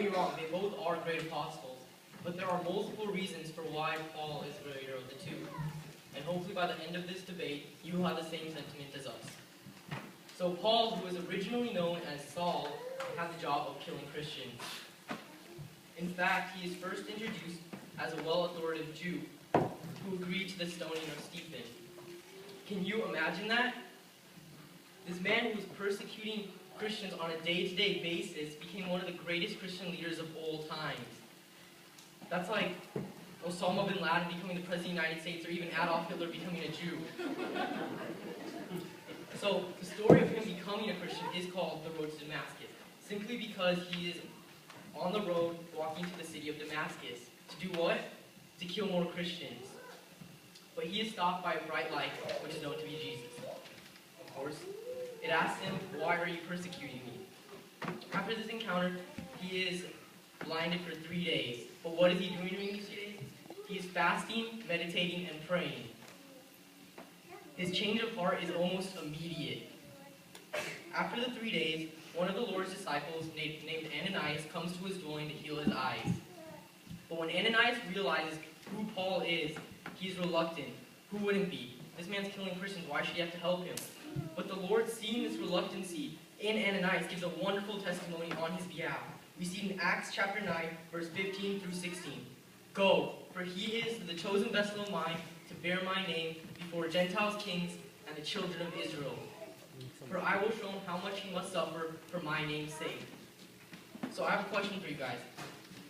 get me wrong, they both are great apostles, but there are multiple reasons for why Paul is the greater of the two. And hopefully by the end of this debate, you will have the same sentiment as us. So Paul, who was originally known as Saul, had the job of killing Christians. In fact, he is first introduced as a well-authoritative Jew who agreed to the stoning of Stephen. Can you imagine that? This man who was persecuting Christians on a day-to-day basis became one of the greatest Christian leaders of all times. That's like Osama bin Laden becoming the President of the United States, or even Adolf Hitler becoming a Jew. So the story of him becoming a Christian is called the Road to Damascus, simply because he is on the road walking to the city of Damascus. To do what? To kill more Christians. But he is stopped by a bright light, which is known to be Jesus. Of course, it asks him, "Why are you persecuting me?" After this encounter, he is blinded for 3 days. But what is he doing during these 3 days? He is fasting, meditating, and praying. His change of heart is almost immediate. After the 3 days, one of the Lord's disciples named Ananias comes to his dwelling to heal his eyes. But when Ananias realizes who Paul is, he is reluctant. Who wouldn't be? This man's killing Christians. Why should he have to help him? But the Lord, seeing this reluctancy in Ananias, gives a wonderful testimony on his behalf. We see it in Acts chapter 9, verse 15 through 16. "Go, for he is the chosen vessel of mine to bear my name before Gentiles, kings, and the children of Israel. For I will show him how much he must suffer for my name's sake." So I have a question for you guys.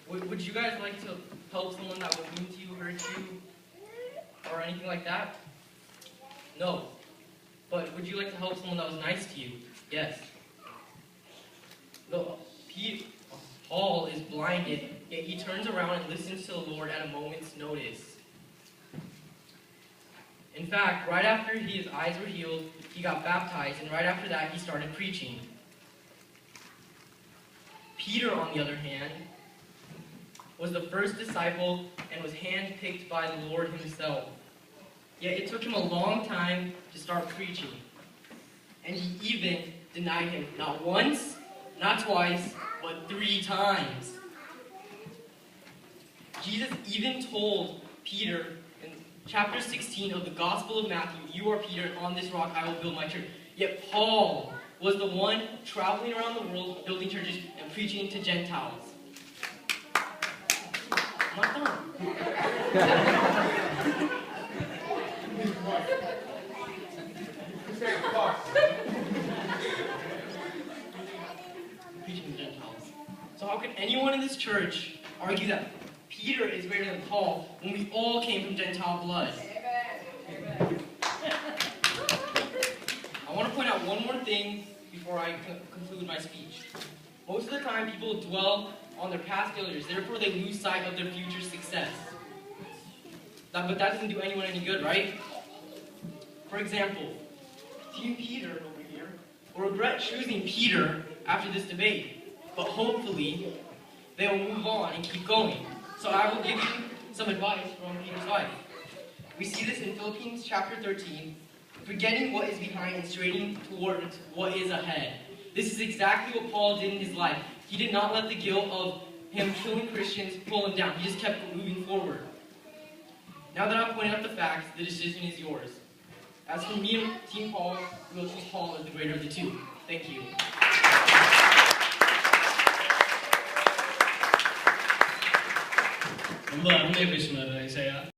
Would you guys like to help someone that was mean to you, hurt you, or anything like that? No. But would you like to help someone that was nice to you? Yes. Paul is blinded, yet he turns around and listens to the Lord at a moment's notice. In fact, right after his eyes were healed, he got baptized, and right after that, he started preaching. Peter, on the other hand, was the first disciple and was handpicked by the Lord himself. Yet it took him a long time to start preaching. And he even denied him not once, not twice, but 3 times. Jesus even told Peter in chapter 16 of the Gospel of Matthew, "You are Peter, and on this rock I will build my church." Yet Paul was the one traveling around the world, building churches and preaching to Gentiles. I'm not done. Preaching to Gentiles. So how can anyone in this church argue that Peter is greater than Paul when we all came from Gentile blood? Amen. I want to point out one more thing before I conclude my speech. Most of the time, people dwell on their past failures, therefore they lose sight of their future success. But that doesn't do anyone any good, right? For example, Team Peter over here will regret choosing Peter after this debate, but hopefully they will move on and keep going. So I will give you some advice from Peter's life. We see this in Philippians chapter 13, forgetting what is behind and straining towards what is ahead. This is exactly what Paul did in his life. He did not let the guilt of him killing Christians pull him down. He just kept moving forward. Now that I've pointed out the facts, the decision is yours. As for me and Team Paul, we will choose Paul as the greater of the two. Thank you. ரொம்ப அருமையாக பேசினார் Isaiah.